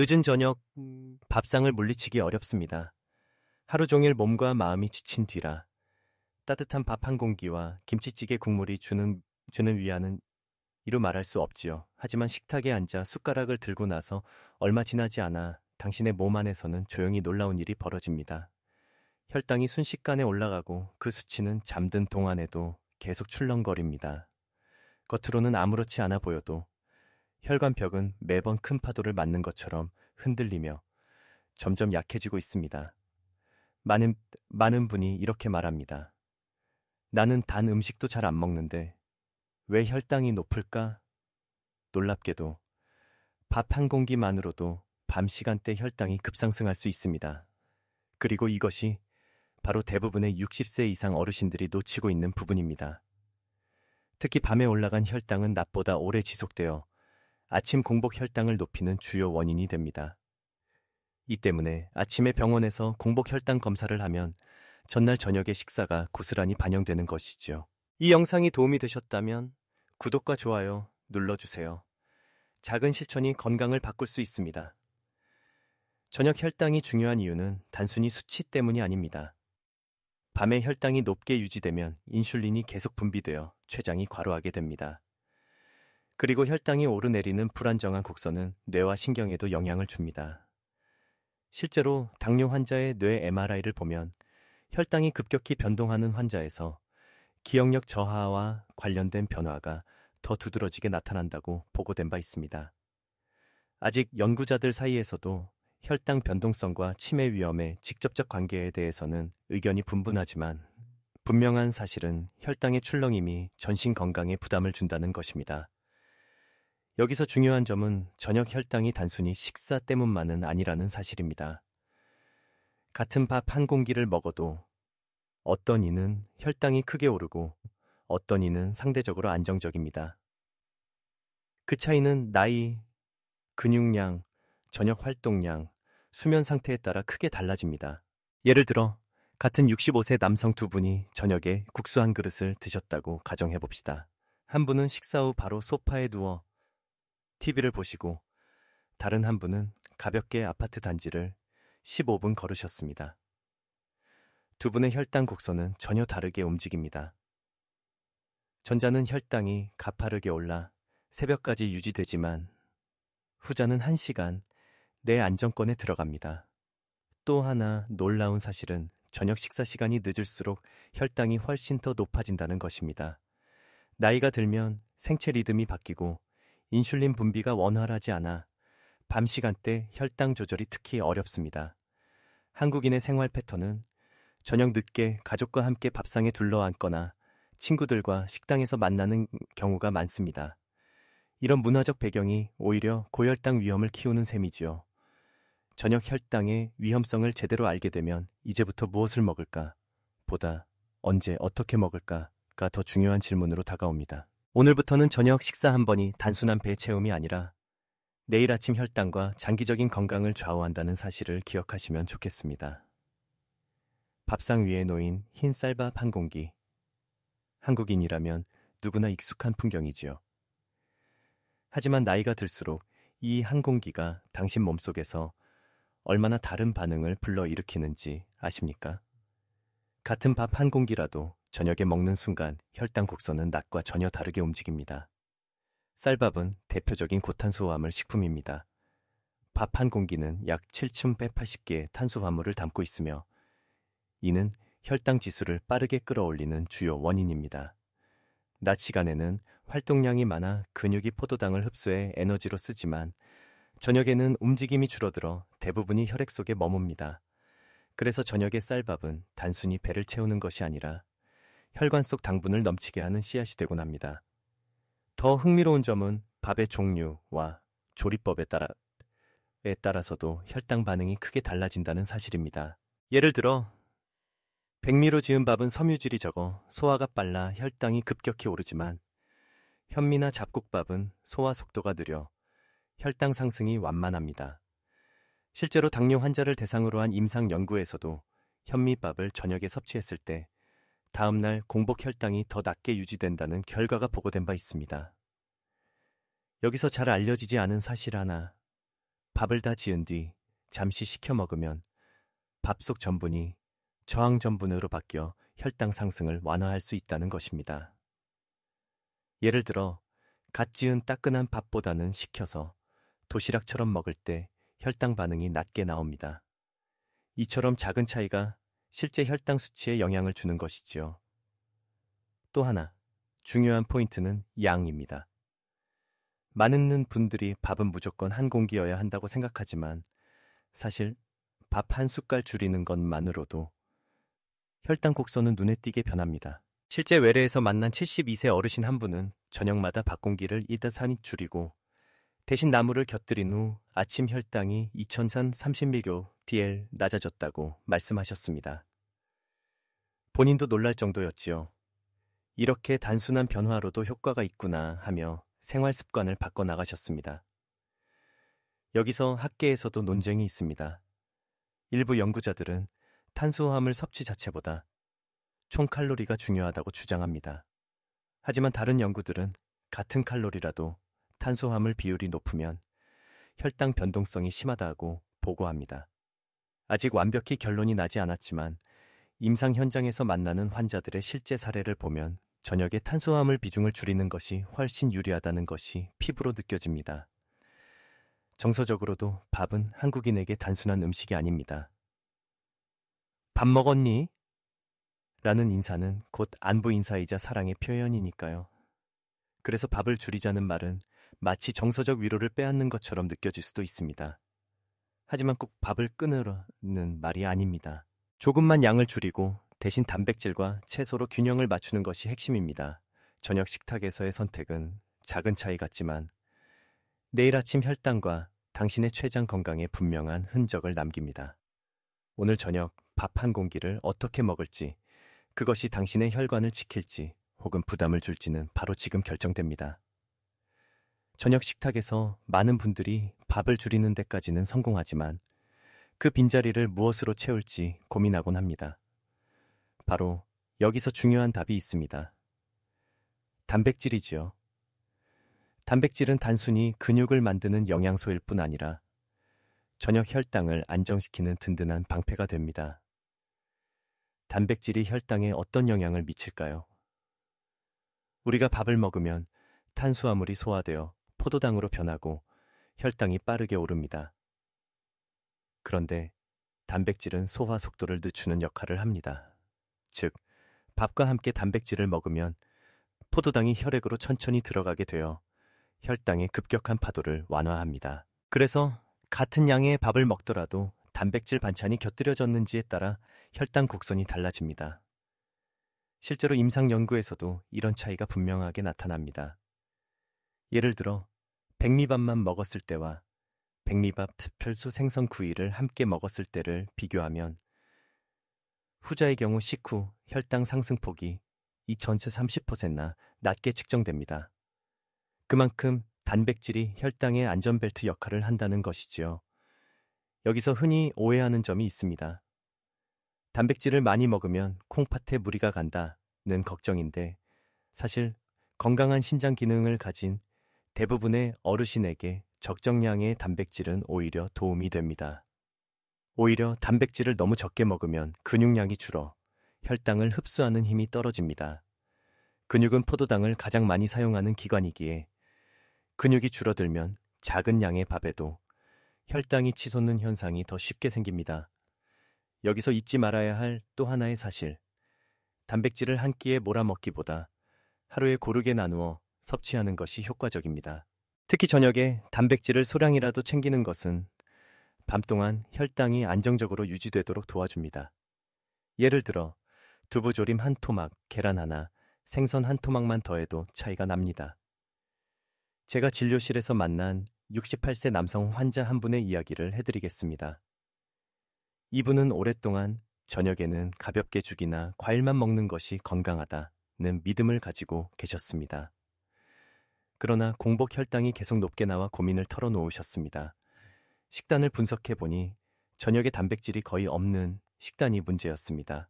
늦은 저녁, 밥상을 물리치기 어렵습니다. 하루 종일 몸과 마음이 지친 뒤라 따뜻한 밥 한 공기와 김치찌개 국물이 주는 위안은 이루 말할 수 없지요. 하지만 식탁에 앉아 숟가락을 들고 나서 얼마 지나지 않아 당신의 몸 안에서는 조용히 놀라운 일이 벌어집니다. 혈당이 순식간에 올라가고 그 수치는 잠든 동안에도 계속 출렁거립니다. 겉으로는 아무렇지 않아 보여도 혈관벽은 매번 큰 파도를 맞는 것처럼 흔들리며 점점 약해지고 있습니다. 많은 분이 이렇게 말합니다. 나는 단 음식도 잘 안 먹는데 왜 혈당이 높을까? 놀랍게도 밥 한 공기만으로도 밤 시간대 혈당이 급상승할 수 있습니다. 그리고 이것이 바로 대부분의 60세 이상 어르신들이 놓치고 있는 부분입니다. 특히 밤에 올라간 혈당은 낮보다 오래 지속되어 아침 공복 혈당을 높이는 주요 원인이 됩니다. 이 때문에 아침에 병원에서 공복 혈당 검사를 하면 전날 저녁의 식사가 고스란히 반영되는 것이지요. 이 영상이 도움이 되셨다면 구독과 좋아요 눌러주세요. 작은 실천이 건강을 바꿀 수 있습니다. 저녁 혈당이 중요한 이유는 단순히 수치 때문이 아닙니다. 밤에 혈당이 높게 유지되면 인슐린이 계속 분비되어 췌장이 과로하게 됩니다. 그리고 혈당이 오르내리는 불안정한 곡선은 뇌와 신경에도 영향을 줍니다. 실제로 당뇨 환자의 뇌 MRI를 보면 혈당이 급격히 변동하는 환자에서 기억력 저하와 관련된 변화가 더 두드러지게 나타난다고 보고된 바 있습니다. 아직 연구자들 사이에서도 혈당 변동성과 치매 위험의 직접적 관계에 대해서는 의견이 분분하지만 분명한 사실은 혈당의 출렁임이 전신 건강에 부담을 준다는 것입니다. 여기서 중요한 점은 저녁 혈당이 단순히 식사 때문만은 아니라는 사실입니다. 같은 밥 한 공기를 먹어도 어떤 이는 혈당이 크게 오르고 어떤 이는 상대적으로 안정적입니다. 그 차이는 나이, 근육량, 저녁 활동량, 수면 상태에 따라 크게 달라집니다. 예를 들어 같은 65세 남성 두 분이 저녁에 국수 한 그릇을 드셨다고 가정해봅시다. 한 분은 식사 후 바로 소파에 누워 TV를 보시고 다른 한 분은 가볍게 아파트 단지를 15분 걸으셨습니다. 두 분의 혈당 곡선은 전혀 다르게 움직입니다. 전자는 혈당이 가파르게 올라 새벽까지 유지되지만 후자는 1시간 내 안정권에 들어갑니다. 또 하나 놀라운 사실은 저녁 식사 시간이 늦을수록 혈당이 훨씬 더 높아진다는 것입니다. 나이가 들면 생체 리듬이 바뀌고 인슐린 분비가 원활하지 않아 밤 시간대 혈당 조절이 특히 어렵습니다. 한국인의 생활 패턴은 저녁 늦게 가족과 함께 밥상에 둘러앉거나 친구들과 식당에서 만나는 경우가 많습니다. 이런 문화적 배경이 오히려 고혈당 위험을 키우는 셈이지요. 저녁 혈당의 위험성을 제대로 알게 되면 이제부터 무엇을 먹을까 보다 언제 어떻게 먹을까가 더 중요한 질문으로 다가옵니다. 오늘부터는 저녁 식사 한 번이 단순한 배 채움이 아니라 내일 아침 혈당과 장기적인 건강을 좌우한다는 사실을 기억하시면 좋겠습니다. 밥상 위에 놓인 흰 쌀밥 한 공기. 한국인이라면 누구나 익숙한 풍경이지요. 하지만 나이가 들수록 이 한 공기가 당신 몸속에서 얼마나 다른 반응을 불러일으키는지 아십니까? 같은 밥 한 공기라도 저녁에 먹는 순간 혈당 곡선은 낮과 전혀 다르게 움직입니다. 쌀밥은 대표적인 고탄수화물 식품입니다. 밥 한 공기는 약 7,180개의 탄수화물을 담고 있으며 이는 혈당 지수를 빠르게 끌어올리는 주요 원인입니다. 낮 시간에는 활동량이 많아 근육이 포도당을 흡수해 에너지로 쓰지만 저녁에는 움직임이 줄어들어 대부분이 혈액 속에 머뭅니다. 그래서 저녁의 쌀밥은 단순히 배를 채우는 것이 아니라 혈관 속 당분을 넘치게 하는 씨앗이 되곤 합니다. 더 흥미로운 점은 밥의 종류와 조리법에 따라서도 혈당 반응이 크게 달라진다는 사실입니다. 예를 들어 백미로 지은 밥은 섬유질이 적어 소화가 빨라 혈당이 급격히 오르지만 현미나 잡곡밥은 소화 속도가 느려 혈당 상승이 완만합니다. 실제로 당뇨 환자를 대상으로 한 임상 연구에서도 현미밥을 저녁에 섭취했을 때 다음날 공복 혈당이 더 낮게 유지된다는 결과가 보고된 바 있습니다. 여기서 잘 알려지지 않은 사실 하나, 밥을 다 지은 뒤 잠시 식혀 먹으면 밥 속 전분이 저항 전분으로 바뀌어 혈당 상승을 완화할 수 있다는 것입니다. 예를 들어 갓 지은 따끈한 밥보다는 식혀서 도시락처럼 먹을 때 혈당 반응이 낮게 나옵니다. 이처럼 작은 차이가 실제 혈당 수치에 영향을 주는 것이지요. 또 하나, 중요한 포인트는 양입니다. 많은 분들이 밥은 무조건 한 공기여야 한다고 생각하지만 사실 밥 한 숟갈 줄이는 것만으로도 혈당 곡선은 눈에 띄게 변합니다. 실제 외래에서 만난 72세 어르신 한 분은 저녁마다 밥 공기를 1-3인 줄이고 대신 나물을 곁들인 후 아침 혈당이 2030mg/dl 낮아졌다고 말씀하셨습니다. 본인도 놀랄 정도였지요. 이렇게 단순한 변화로도 효과가 있구나 하며 생활 습관을 바꿔나가셨습니다. 여기서 학계에서도 논쟁이 있습니다. 일부 연구자들은 탄수화물 섭취 자체보다 총 칼로리가 중요하다고 주장합니다. 하지만 다른 연구들은 같은 칼로리라도 탄수화물 비율이 높으면 혈당 변동성이 심하다고 보고합니다. 아직 완벽히 결론이 나지 않았지만 임상 현장에서 만나는 환자들의 실제 사례를 보면 저녁에 탄수화물 비중을 줄이는 것이 훨씬 유리하다는 것이 피부로 느껴집니다. 정서적으로도 밥은 한국인에게 단순한 음식이 아닙니다. 밥 먹었니? 라는 인사는 곧 안부 인사이자 사랑의 표현이니까요. 그래서 밥을 줄이자는 말은 마치 정서적 위로를 빼앗는 것처럼 느껴질 수도 있습니다. 하지만 꼭 밥을 끊으라는 말이 아닙니다. 조금만 양을 줄이고 대신 단백질과 채소로 균형을 맞추는 것이 핵심입니다. 저녁 식탁에서의 선택은 작은 차이 같지만 내일 아침 혈당과 당신의 췌장 건강에 분명한 흔적을 남깁니다. 오늘 저녁 밥 한 공기를 어떻게 먹을지, 그것이 당신의 혈관을 지킬지 혹은 부담을 줄지는 바로 지금 결정됩니다. 저녁 식탁에서 많은 분들이 밥을 줄이는 데까지는 성공하지만 그 빈자리를 무엇으로 채울지 고민하곤 합니다. 바로 여기서 중요한 답이 있습니다. 단백질이지요. 단백질은 단순히 근육을 만드는 영양소일 뿐 아니라 저녁 혈당을 안정시키는 든든한 방패가 됩니다. 단백질이 혈당에 어떤 영향을 미칠까요? 우리가 밥을 먹으면 탄수화물이 소화되어 포도당으로 변하고 혈당이 빠르게 오릅니다. 그런데 단백질은 소화 속도를 늦추는 역할을 합니다. 즉, 밥과 함께 단백질을 먹으면 포도당이 혈액으로 천천히 들어가게 되어 혈당의 급격한 파도를 완화합니다. 그래서 같은 양의 밥을 먹더라도 단백질 반찬이 곁들여졌는지에 따라 혈당 곡선이 달라집니다. 실제로 임상 연구에서도 이런 차이가 분명하게 나타납니다. 예를 들어 백미밥만 먹었을 때와 백미밥 특별수 생선 구이를 함께 먹었을 때를 비교하면 후자의 경우 식후 혈당 상승폭이 이 전체 30%나 낮게 측정됩니다. 그만큼 단백질이 혈당의 안전벨트 역할을 한다는 것이지요. 여기서 흔히 오해하는 점이 있습니다. 단백질을 많이 먹으면 콩팥에 무리가 간다는 걱정인데 사실 건강한 신장 기능을 가진 대부분의 어르신에게 적정량의 단백질은 오히려 도움이 됩니다. 오히려 단백질을 너무 적게 먹으면 근육량이 줄어 혈당을 흡수하는 힘이 떨어집니다. 근육은 포도당을 가장 많이 사용하는 기관이기에 근육이 줄어들면 작은 양의 밥에도 혈당이 치솟는 현상이 더 쉽게 생깁니다. 여기서 잊지 말아야 할 또 하나의 사실. 단백질을 한 끼에 몰아먹기보다 하루에 고르게 나누어 섭취하는 것이 효과적입니다. 특히 저녁에 단백질을 소량이라도 챙기는 것은 밤 동안 혈당이 안정적으로 유지되도록 도와줍니다. 예를 들어 두부조림 한 토막, 계란 하나, 생선 한 토막만 더해도 차이가 납니다. 제가 진료실에서 만난 68세 남성 환자 한 분의 이야기를 해드리겠습니다. 이분은 오랫동안 저녁에는 가볍게 죽이나 과일만 먹는 것이 건강하다는 믿음을 가지고 계셨습니다. 그러나 공복 혈당이 계속 높게 나와 고민을 털어놓으셨습니다. 식단을 분석해보니 저녁에 단백질이 거의 없는 식단이 문제였습니다.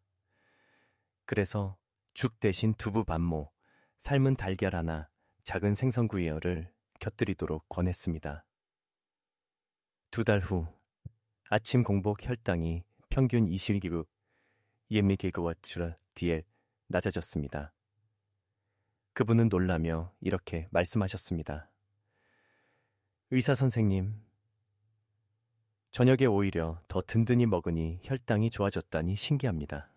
그래서 죽 대신 두부 반모, 삶은 달걀 하나, 작은 생선구이를 곁들이도록 권했습니다. 2달 후 아침 공복 혈당이 평균 20기구 EMGW를 DL 낮아졌습니다. 그분은 놀라며 이렇게 말씀하셨습니다. 의사 선생님, 저녁에 오히려 더 든든히 먹으니 혈당이 좋아졌다니 신기합니다.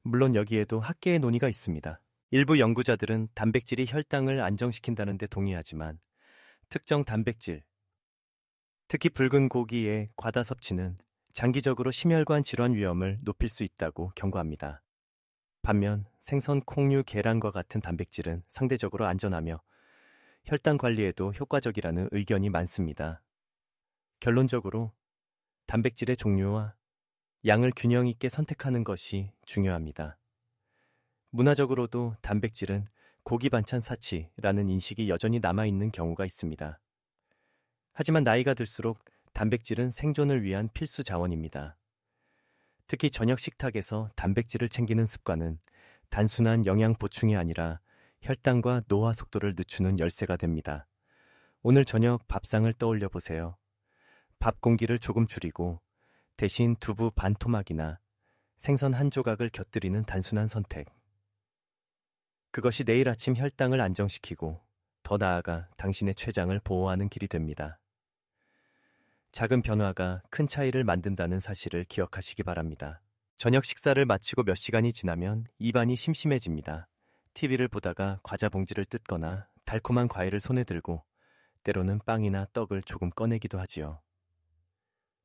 물론 여기에도 학계의 논의가 있습니다. 일부 연구자들은 단백질이 혈당을 안정시킨다는 데 동의하지만 특정 단백질, 특히 붉은 고기의 과다 섭취는 장기적으로 심혈관 질환 위험을 높일 수 있다고 경고합니다. 반면 생선, 콩류, 계란과 같은 단백질은 상대적으로 안전하며 혈당 관리에도 효과적이라는 의견이 많습니다. 결론적으로 단백질의 종류와 양을 균형 있게 선택하는 것이 중요합니다. 문화적으로도 단백질은 고기 반찬 사치라는 인식이 여전히 남아있는 경우가 있습니다. 하지만 나이가 들수록 단백질은 생존을 위한 필수 자원입니다. 특히 저녁 식탁에서 단백질을 챙기는 습관은 단순한 영양 보충이 아니라 혈당과 노화 속도를 늦추는 열쇠가 됩니다. 오늘 저녁 밥상을 떠올려 보세요. 밥 공기를 조금 줄이고 대신 두부 반 토막이나 생선 한 조각을 곁들이는 단순한 선택. 그것이 내일 아침 혈당을 안정시키고 더 나아가 당신의 췌장을 보호하는 길이 됩니다. 작은 변화가 큰 차이를 만든다는 사실을 기억하시기 바랍니다. 저녁 식사를 마치고 몇 시간이 지나면 입안이 심심해집니다. TV를 보다가 과자 봉지를 뜯거나 달콤한 과일을 손에 들고 때로는 빵이나 떡을 조금 꺼내기도 하지요.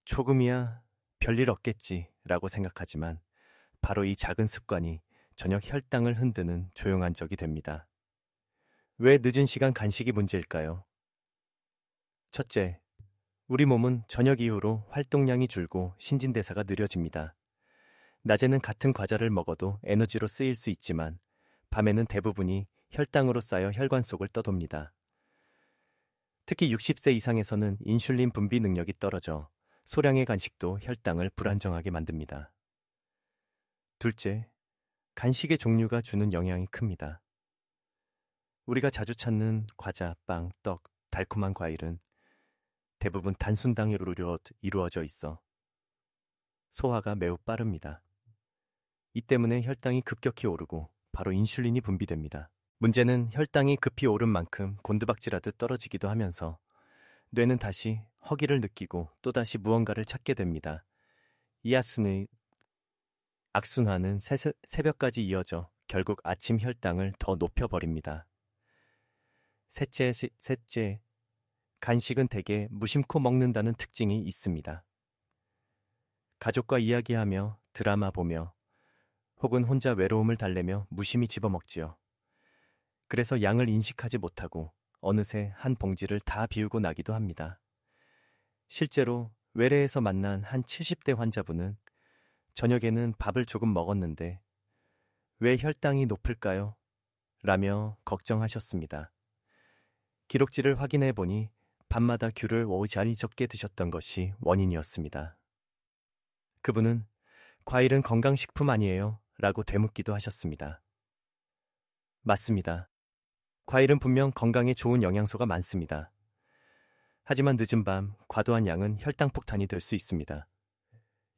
조금이야 별일 없겠지 라고 생각하지만 바로 이 작은 습관이 저녁 혈당을 흔드는 조용한 적이 됩니다. 왜 늦은 시간 간식이 문제일까요? 첫째, 우리 몸은 저녁 이후로 활동량이 줄고 신진대사가 느려집니다. 낮에는 같은 과자를 먹어도 에너지로 쓰일 수 있지만 밤에는 대부분이 혈당으로 쌓여 혈관 속을 떠돕니다. 특히 60세 이상에서는 인슐린 분비 능력이 떨어져 소량의 간식도 혈당을 불안정하게 만듭니다. 둘째, 간식의 종류가 주는 영향이 큽니다. 우리가 자주 찾는 과자, 빵, 떡, 달콤한 과일은 대부분 단순당으로 이루어져 있어 소화가 매우 빠릅니다. 이 때문에 혈당이 급격히 오르고 바로 인슐린이 분비됩니다. 문제는 혈당이 급히 오른 만큼 곤두박질하듯 떨어지기도 하면서 뇌는 다시 허기를 느끼고 또다시 무언가를 찾게 됩니다. 이 악순환은 새벽까지 이어져 결국 아침 혈당을 더 높여버립니다. 셋째, 간식은 대개 무심코 먹는다는 특징이 있습니다. 가족과 이야기하며 드라마 보며 혹은 혼자 외로움을 달래며 무심히 집어먹지요. 그래서 양을 인식하지 못하고 어느새 한 봉지를 다 비우고 나기도 합니다. 실제로 외래에서 만난 한 70대 환자분은 저녁에는 밥을 조금 먹었는데 왜 혈당이 높을까요? 라며 걱정하셨습니다. 기록지를 확인해 보니 밤마다 귤을 오자리 적게 드셨던 것이 원인이었습니다. 그분은 과일은 건강식품 아니에요? 라고 되묻기도 하셨습니다. 맞습니다. 과일은 분명 건강에 좋은 영양소가 많습니다. 하지만 늦은 밤 과도한 양은 혈당 폭탄이 될 수 있습니다.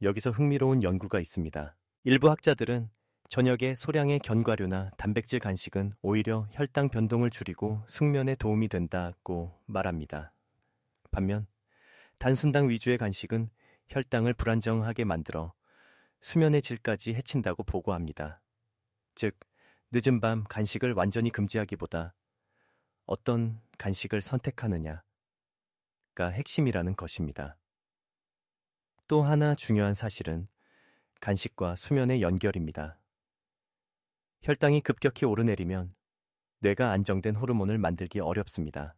여기서 흥미로운 연구가 있습니다. 일부 학자들은 저녁에 소량의 견과류나 단백질 간식은 오히려 혈당 변동을 줄이고 숙면에 도움이 된다고 말합니다. 반면 단순당 위주의 간식은 혈당을 불안정하게 만들어 수면의 질까지 해친다고 보고합니다. 즉, 늦은 밤 간식을 완전히 금지하기보다 어떤 간식을 선택하느냐가 핵심이라는 것입니다. 또 하나 중요한 사실은 간식과 수면의 연결입니다. 혈당이 급격히 오르내리면 뇌가 안정된 호르몬을 만들기 어렵습니다.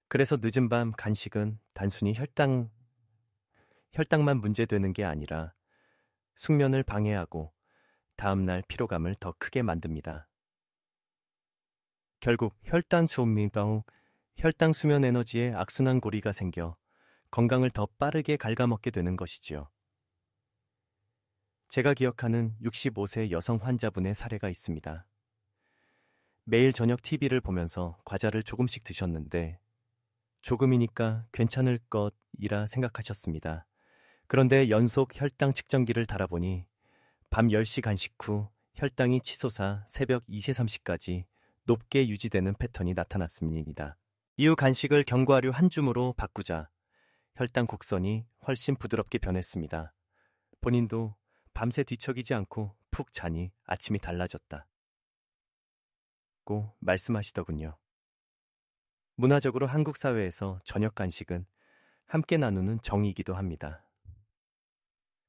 그래서 늦은 밤 간식은 단순히 혈당만 문제되는 게 아니라 숙면을 방해하고 다음날 피로감을 더 크게 만듭니다. 결국 혈당 수면 에너지에 악순환 고리가 생겨 건강을 더 빠르게 갉아먹게 되는 것이지요. 제가 기억하는 65세 여성 환자분의 사례가 있습니다. 매일 저녁 TV를 보면서 과자를 조금씩 드셨는데 조금이니까 괜찮을 것이라 생각하셨습니다. 그런데 연속 혈당 측정기를 달아보니 밤 10시 간식 후 혈당이 치솟아 새벽 2시 3시까지 높게 유지되는 패턴이 나타났습니다. 이후 간식을 견과류 한 줌으로 바꾸자 혈당 곡선이 훨씬 부드럽게 변했습니다. 본인도 밤새 뒤척이지 않고 푹 자니 아침이 달라졌다. 고 말씀하시더군요. 문화적으로 한국 사회에서 저녁 간식은 함께 나누는 정이기도 합니다.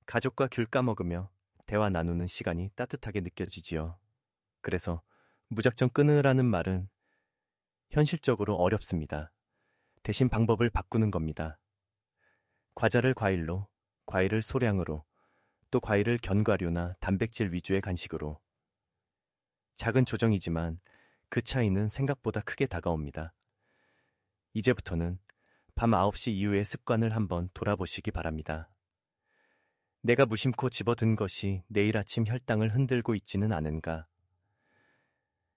가족과 귤 까먹으며 대화 나누는 시간이 따뜻하게 느껴지지요. 그래서 무작정 끊으라는 말은 현실적으로 어렵습니다. 대신 방법을 바꾸는 겁니다. 과자를 과일로, 과일을 소량으로, 또 과일을 견과류나 단백질 위주의 간식으로. 작은 조정이지만 그 차이는 생각보다 크게 다가옵니다. 이제부터는 밤 9시 이후의 습관을 한번 돌아보시기 바랍니다. 내가 무심코 집어든 것이 내일 아침 혈당을 흔들고 있지는 않은가?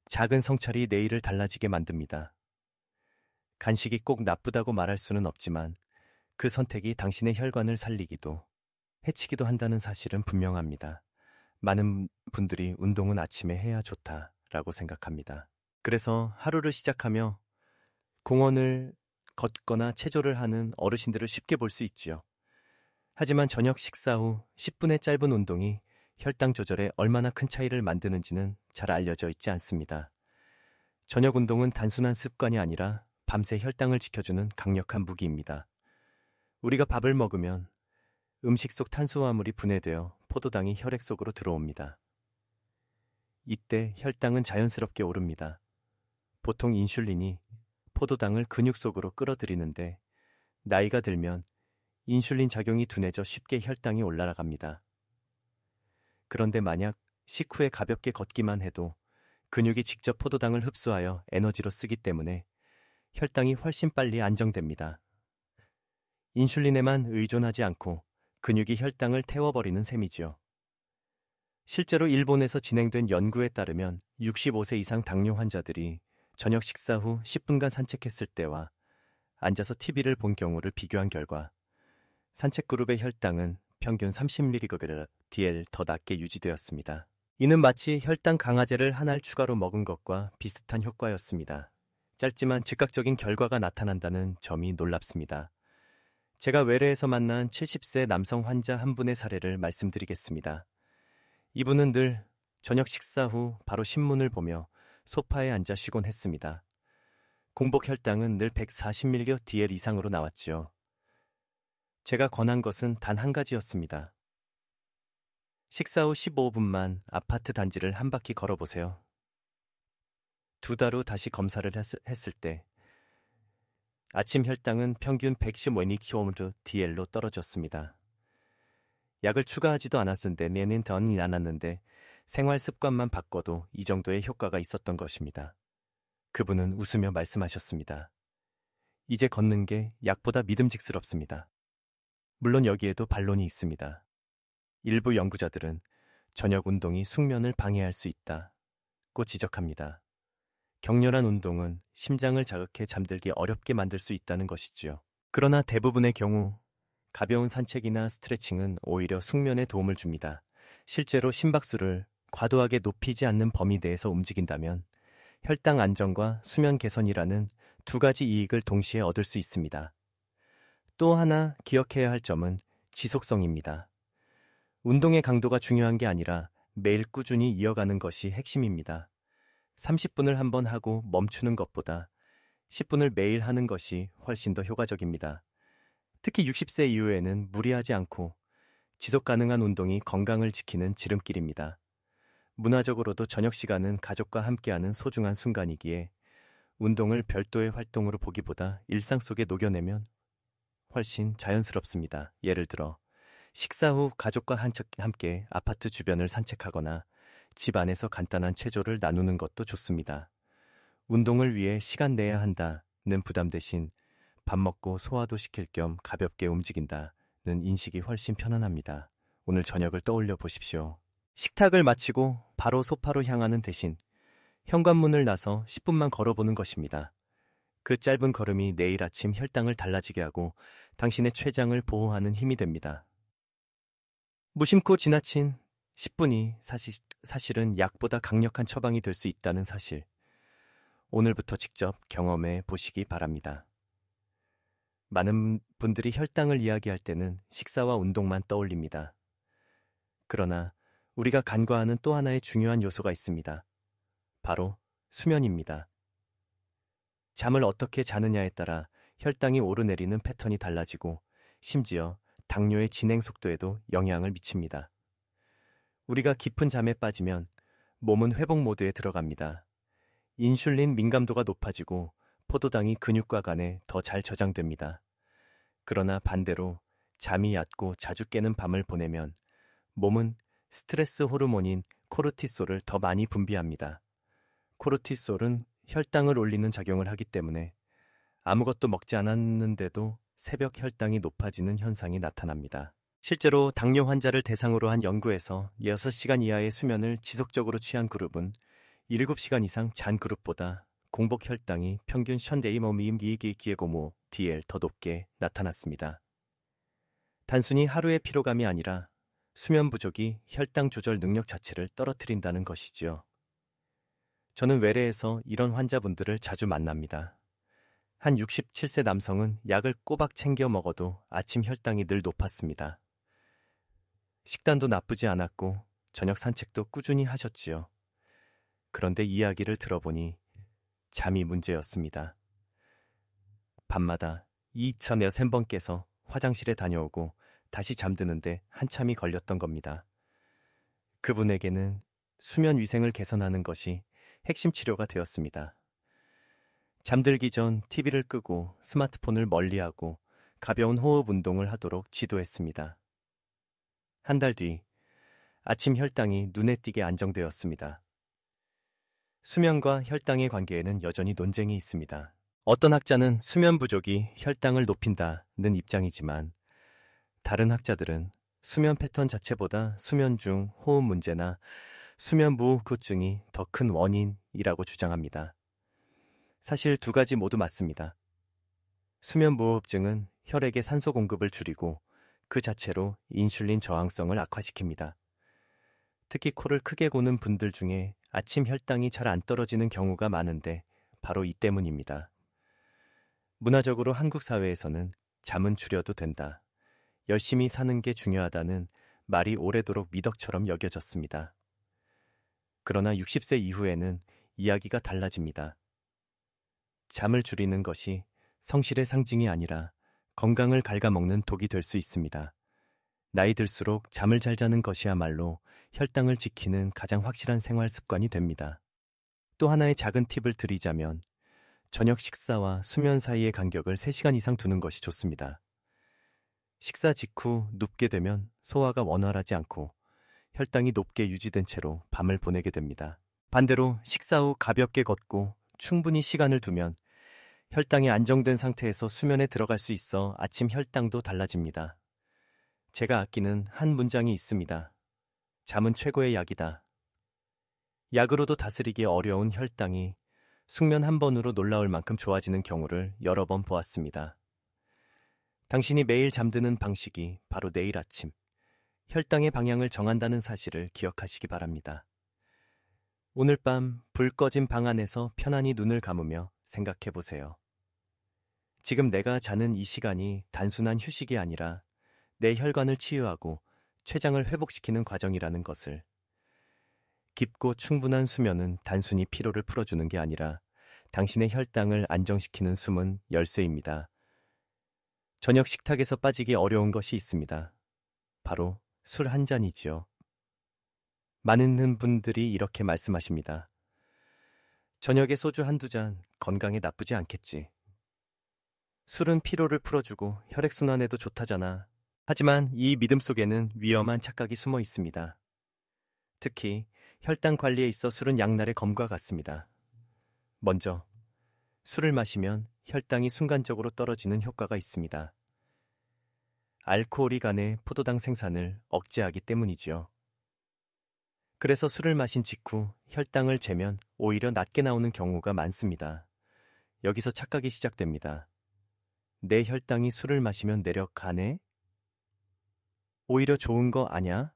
작은 성찰이 내일을 달라지게 만듭니다. 간식이 꼭 나쁘다고 말할 수는 없지만 그 선택이 당신의 혈관을 살리기도 해치기도 한다는 사실은 분명합니다. 많은 분들이 운동은 아침에 해야 좋다라고 생각합니다. 그래서 하루를 시작하며 공원을 걷거나 체조를 하는 어르신들을 쉽게 볼 수 있지요. 하지만 저녁 식사 후 10분의 짧은 운동이 혈당 조절에 얼마나 큰 차이를 만드는지는 잘 알려져 있지 않습니다. 저녁 운동은 단순한 습관이 아니라 밤새 혈당을 지켜주는 강력한 무기입니다. 우리가 밥을 먹으면 음식 속 탄수화물이 분해되어 포도당이 혈액 속으로 들어옵니다. 이때 혈당은 자연스럽게 오릅니다. 보통 인슐린이 포도당을 근육 속으로 끌어들이는데 나이가 들면 인슐린 작용이 둔해져 쉽게 혈당이 올라갑니다. 그런데 만약 식후에 가볍게 걷기만 해도 근육이 직접 포도당을 흡수하여 에너지로 쓰기 때문에 혈당이 훨씬 빨리 안정됩니다. 인슐린에만 의존하지 않고 근육이 혈당을 태워버리는 셈이지요. 실제로 일본에서 진행된 연구에 따르면 65세 이상 당뇨 환자들이 저녁 식사 후 10분간 산책했을 때와 앉아서 TV를 본 경우를 비교한 결과 산책 그룹의 혈당은 평균 30mg/dl 더 낮게 유지되었습니다. 이는 마치 혈당 강화제를 한 알 추가로 먹은 것과 비슷한 효과였습니다. 짧지만 즉각적인 결과가 나타난다는 점이 놀랍습니다. 제가 외래에서 만난 70세 남성 환자 한 분의 사례를 말씀드리겠습니다. 이분은 늘 저녁 식사 후 바로 신문을 보며 소파에 앉아 쉬곤 했습니다. 공복 혈당은 늘 140mg/dl 이상으로 나왔지요. 제가 권한 것은 단 한 가지였습니다. 식사 후 15분만 아파트 단지를 한 바퀴 걸어보세요. 2달 후 다시 검사를 했을 때 아침 혈당은 평균 110mg/dl로 떨어졌습니다. 약을 추가하지도 않았는데 내는 던이 않았는데 생활 습관만 바꿔도 이 정도의 효과가 있었던 것입니다. 그분은 웃으며 말씀하셨습니다. 이제 걷는 게 약보다 믿음직스럽습니다. 물론 여기에도 반론이 있습니다. 일부 연구자들은 저녁 운동이 숙면을 방해할 수 있다고 지적합니다. 격렬한 운동은 심장을 자극해 잠들기 어렵게 만들 수 있다는 것이지요. 그러나 대부분의 경우 가벼운 산책이나 스트레칭은 오히려 숙면에 도움을 줍니다. 실제로 심박수를 과도하게 높이지 않는 범위 내에서 움직인다면 혈당 안정과 수면 개선이라는 두 가지 이익을 동시에 얻을 수 있습니다. 또 하나 기억해야 할 점은 지속성입니다. 운동의 강도가 중요한 게 아니라 매일 꾸준히 이어가는 것이 핵심입니다. 30분을 한번 하고 멈추는 것보다 10분을 매일 하는 것이 훨씬 더 효과적입니다. 특히 60세 이후에는 무리하지 않고 지속 가능한 운동이 건강을 지키는 지름길입니다. 문화적으로도 저녁 시간은 가족과 함께하는 소중한 순간이기에 운동을 별도의 활동으로 보기보다 일상 속에 녹여내면 훨씬 자연스럽습니다. 예를 들어 식사 후 가족과 함께 아파트 주변을 산책하거나 집 안에서 간단한 체조를 나누는 것도 좋습니다. 운동을 위해 시간 내야 한다는 부담 대신 밥 먹고 소화도 시킬 겸 가볍게 움직인다는 인식이 훨씬 편안합니다. 오늘 저녁을 떠올려 보십시오. 식탁을 마치고 바로 소파로 향하는 대신 현관문을 나서 10분만 걸어보는 것입니다. 그 짧은 걸음이 내일 아침 혈당을 달라지게 하고 당신의 췌장을 보호하는 힘이 됩니다. 무심코 지나친 10분이 사실은 약보다 강력한 처방이 될 수 있다는 사실. 오늘부터 직접 경험해 보시기 바랍니다. 많은 분들이 혈당을 이야기할 때는 식사와 운동만 떠올립니다. 그러나 우리가 간과하는 또 하나의 중요한 요소가 있습니다. 바로 수면입니다. 잠을 어떻게 자느냐에 따라 혈당이 오르내리는 패턴이 달라지고 심지어 당뇨의 진행 속도에도 영향을 미칩니다. 우리가 깊은 잠에 빠지면 몸은 회복 모드에 들어갑니다. 인슐린 민감도가 높아지고 포도당이 근육과 간에 더 잘 저장됩니다. 그러나 반대로 잠이 얕고 자주 깨는 밤을 보내면 몸은 스트레스 호르몬인 코르티솔을 더 많이 분비합니다. 코르티솔은 혈당을 올리는 작용을 하기 때문에 아무것도 먹지 않았는데도 새벽 혈당이 높아지는 현상이 나타납니다. 실제로 당뇨 환자를 대상으로 한 연구에서 6시간 이하의 수면을 지속적으로 취한 그룹은 7시간 이상 잔 그룹보다 공복 혈당이 평균 션데이머미임 리기 기에고모 DL 더 높게 나타났습니다. 단순히 하루의 피로감이 아니라 수면 부족이 혈당 조절 능력 자체를 떨어뜨린다는 것이지요. 저는 외래에서 이런 환자분들을 자주 만납니다. 한 67세 남성은 약을 꼬박 챙겨 먹어도 아침 혈당이 늘 높았습니다. 식단도 나쁘지 않았고 저녁 산책도 꾸준히 하셨지요. 그런데 이야기를 들어보니 잠이 문제였습니다. 밤마다 2,000여 번 깨서 화장실에 다녀오고 다시 잠드는데 한참이 걸렸던 겁니다. 그분에게는 수면 위생을 개선하는 것이 핵심 치료가 되었습니다. 잠들기 전 TV를 끄고 스마트폰을 멀리하고 가벼운 호흡 운동을 하도록 지도했습니다. 한 달 뒤 아침 혈당이 눈에 띄게 안정되었습니다. 수면과 혈당의 관계에는 여전히 논쟁이 있습니다. 어떤 학자는 수면 부족이 혈당을 높인다는 입장이지만 다른 학자들은 수면 패턴 자체보다 수면 중 호흡 문제나 수면 무호흡증이 더 큰 원인이라고 주장합니다. 사실 두 가지 모두 맞습니다. 수면 무호흡증은 혈액의 산소 공급을 줄이고 그 자체로 인슐린 저항성을 악화시킵니다. 특히 코를 크게 고는 분들 중에 아침 혈당이 잘 안 떨어지는 경우가 많은데 바로 이 때문입니다. 문화적으로 한국 사회에서는 잠은 줄여도 된다. 열심히 사는 게 중요하다는 말이 오래도록 미덕처럼 여겨졌습니다. 그러나 60세 이후에는 이야기가 달라집니다. 잠을 줄이는 것이 성실의 상징이 아니라 건강을 갉아먹는 독이 될 수 있습니다. 나이 들수록 잠을 잘 자는 것이야말로 혈당을 지키는 가장 확실한 생활 습관이 됩니다. 또 하나의 작은 팁을 드리자면 저녁 식사와 수면 사이의 간격을 3시간 이상 두는 것이 좋습니다. 식사 직후 눕게 되면 소화가 원활하지 않고 혈당이 높게 유지된 채로 밤을 보내게 됩니다. 반대로 식사 후 가볍게 걷고 충분히 시간을 두면 혈당이 안정된 상태에서 수면에 들어갈 수 있어 아침 혈당도 달라집니다. 제가 아끼는 한 문장이 있습니다. 잠은 최고의 약이다. 약으로도 다스리기 어려운 혈당이 숙면 한 번으로 놀라울 만큼 좋아지는 경우를 여러 번 보았습니다. 당신이 매일 잠드는 방식이 바로 내일 아침 혈당의 방향을 정한다는 사실을 기억하시기 바랍니다. 오늘 밤 불 꺼진 방 안에서 편안히 눈을 감으며 생각해 보세요. 지금 내가 자는 이 시간이 단순한 휴식이 아니라 내 혈관을 치유하고 췌장을 회복시키는 과정이라는 것을. 깊고 충분한 수면은 단순히 피로를 풀어주는 게 아니라 당신의 혈당을 안정시키는 숨은 열쇠입니다. 저녁 식탁에서 빠지기 어려운 것이 있습니다. 바로 술 한 잔이지요. 많은 분들이 이렇게 말씀하십니다. 저녁에 소주 한두 잔 건강에 나쁘지 않겠지. 술은 피로를 풀어주고 혈액순환에도 좋다잖아. 하지만 이 믿음 속에는 위험한 착각이 숨어 있습니다. 특히 혈당 관리에 있어 술은 양날의 검과 같습니다. 먼저, 술을 마시면 혈당이 순간적으로 떨어지는 효과가 있습니다. 알코올이 간의 포도당 생산을 억제하기 때문이지요. 그래서 술을 마신 직후 혈당을 재면 오히려 낮게 나오는 경우가 많습니다. 여기서 착각이 시작됩니다. 내 혈당이 술을 마시면 내려가네? 오히려 좋은 거 아냐?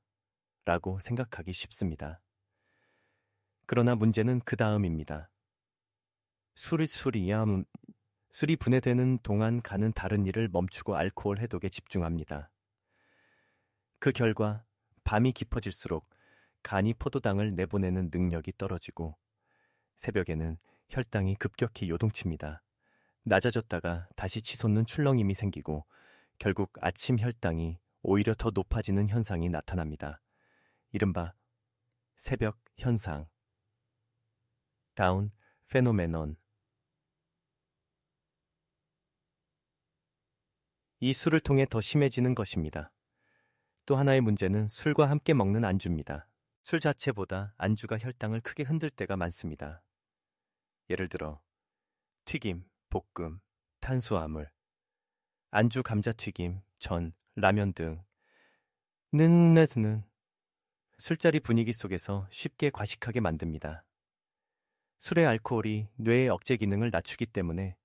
라고 생각하기 쉽습니다. 그러나 문제는 그 다음입니다. 술이 분해되는 동안 가는 다른 일을 멈추고 알코올 해독에 집중합니다. 그 결과 밤이 깊어질수록 간이 포도당을 내보내는 능력이 떨어지고 새벽에는 혈당이 급격히 요동칩니다. 낮아졌다가 다시 치솟는 출렁임이 생기고 결국 아침 혈당이 오히려 더 높아지는 현상이 나타납니다. 이른바 새벽 현상, 다운 페노메논. 이 술을 통해 더 심해지는 것입니다. 또 하나의 문제는 술과 함께 먹는 안주입니다. 술 자체보다 안주가 혈당을 크게 흔들 때가 많습니다. 예를 들어 튀김, 볶음, 탄수화물, 안주 감자튀김, 전, 라면 등는 술자리 분위기 속에서 쉽게 과식하게 만듭니다. 술의 알코올이 뇌의 억제 기능을 낮추기 때문에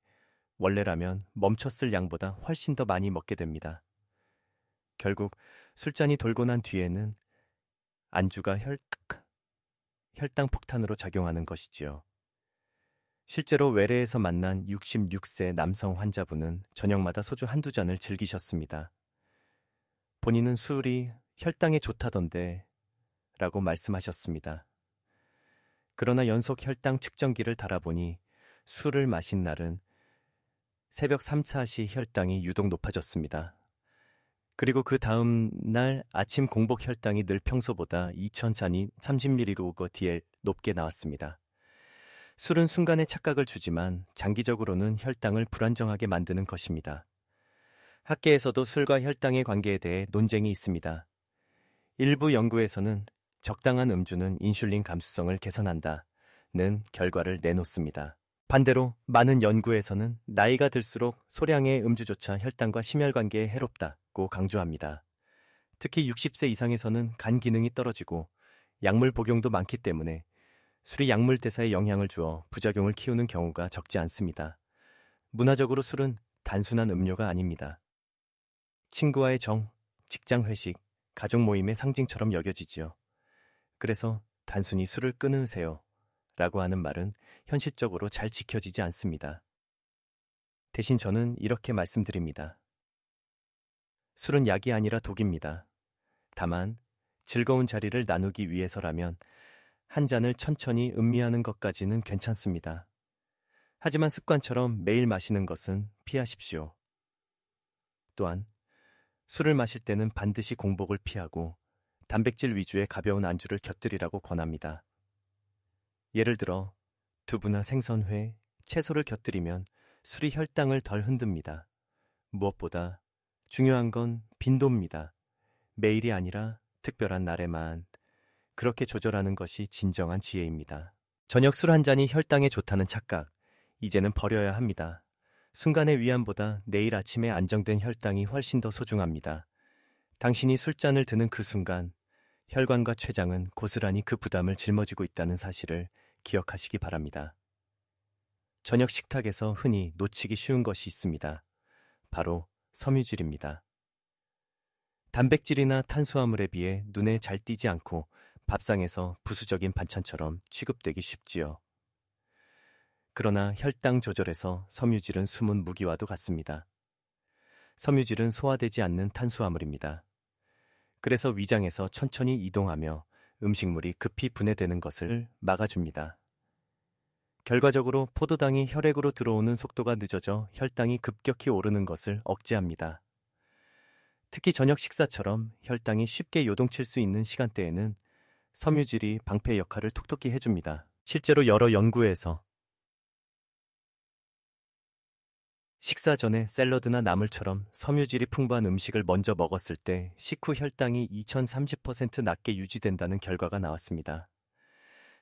원래라면 멈췄을 양보다 훨씬 더 많이 먹게 됩니다. 결국 술잔이 돌고 난 뒤에는 안주가 혈당 폭탄으로 작용하는 것이지요. 실제로 외래에서 만난 66세 남성 환자분은 저녁마다 소주 한두 잔을 즐기셨습니다. 본인은 술이 혈당에 좋다던데 라고 말씀하셨습니다. 그러나 연속 혈당 측정기를 달아보니 술을 마신 날은 새벽 3, 4시 혈당이 유독 높아졌습니다. 그리고 그 다음 날 아침 공복 혈당이 늘 평소보다 2030mg/dl 높게 나왔습니다. 술은 순간의 착각을 주지만 장기적으로는 혈당을 불안정하게 만드는 것입니다. 학계에서도 술과 혈당의 관계에 대해 논쟁이 있습니다. 일부 연구에서는 적당한 음주는 인슐린 감수성을 개선한다는 결과를 내놓습니다. 반대로 많은 연구에서는 나이가 들수록 소량의 음주조차 혈당과 심혈관계에 해롭다고 강조합니다. 특히 60세 이상에서는 간 기능이 떨어지고 약물 복용도 많기 때문에 술이 약물 대사에 영향을 주어 부작용을 키우는 경우가 적지 않습니다. 문화적으로 술은 단순한 음료가 아닙니다. 친구와의 정, 직장 회식, 가족 모임의 상징처럼 여겨지지요. 그래서 단순히 술을 끊으세요 라고 하는 말은 현실적으로 잘 지켜지지 않습니다. 대신 저는 이렇게 말씀드립니다. 술은 약이 아니라 독입니다. 다만 즐거운 자리를 나누기 위해서라면 한 잔을 천천히 음미하는 것까지는 괜찮습니다. 하지만 습관처럼 매일 마시는 것은 피하십시오. 또한 술을 마실 때는 반드시 공복을 피하고 단백질 위주의 가벼운 안주를 곁들이라고 권합니다. 예를 들어 두부나 생선회, 채소를 곁들이면 술이 혈당을 덜 흔듭니다. 무엇보다 중요한 건 빈도입니다. 매일이 아니라 특별한 날에만 그렇게 조절하는 것이 진정한 지혜입니다. 저녁 술 한 잔이 혈당에 좋다는 착각, 이제는 버려야 합니다. 순간의 위안보다 내일 아침에 안정된 혈당이 훨씬 더 소중합니다. 당신이 술잔을 드는 그 순간 혈관과 췌장은 고스란히 그 부담을 짊어지고 있다는 사실을 기억하시기 바랍니다. 저녁 식탁에서 흔히 놓치기 쉬운 것이 있습니다. 바로 섬유질입니다. 단백질이나 탄수화물에 비해 눈에 잘 띄지 않고 밥상에서 부수적인 반찬처럼 취급되기 쉽지요. 그러나 혈당 조절에서 섬유질은 숨은 무기와도 같습니다. 섬유질은 소화되지 않는 탄수화물입니다. 그래서 위장에서 천천히 이동하며 음식물이 급히 분해되는 것을 막아줍니다. 결과적으로 포도당이 혈액으로 들어오는 속도가 늦어져 혈당이 급격히 오르는 것을 억제합니다. 특히 저녁 식사처럼 혈당이 쉽게 요동칠 수 있는 시간대에는 섬유질이 방패 역할을 톡톡히 해줍니다. 실제로 여러 연구에서 식사 전에 샐러드나 나물처럼 섬유질이 풍부한 음식을 먼저 먹었을 때 식후 혈당이 2030% 낮게 유지된다는 결과가 나왔습니다.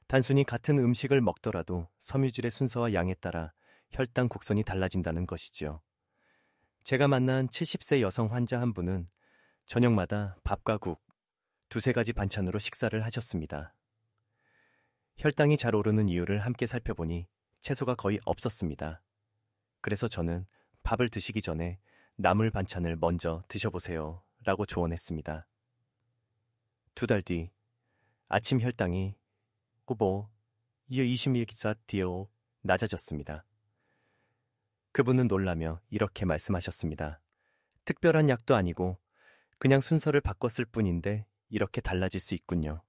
단순히 같은 음식을 먹더라도 섬유질의 순서와 양에 따라 혈당 곡선이 달라진다는 것이지요. 제가 만난 70세 여성 환자 한 분은 저녁마다 밥과 국, 두세 가지 반찬으로 식사를 하셨습니다. 혈당이 잘 오르는 이유를 함께 살펴보니 채소가 거의 없었습니다. 그래서 저는 밥을 드시기 전에 나물 반찬을 먼저 드셔보세요 라고 조언했습니다. 2달 뒤 아침 혈당이 후보 20일기사띠오 낮아졌습니다. 그분은 놀라며 이렇게 말씀하셨습니다. 특별한 약도 아니고 그냥 순서를 바꿨을 뿐인데 이렇게 달라질 수 있군요.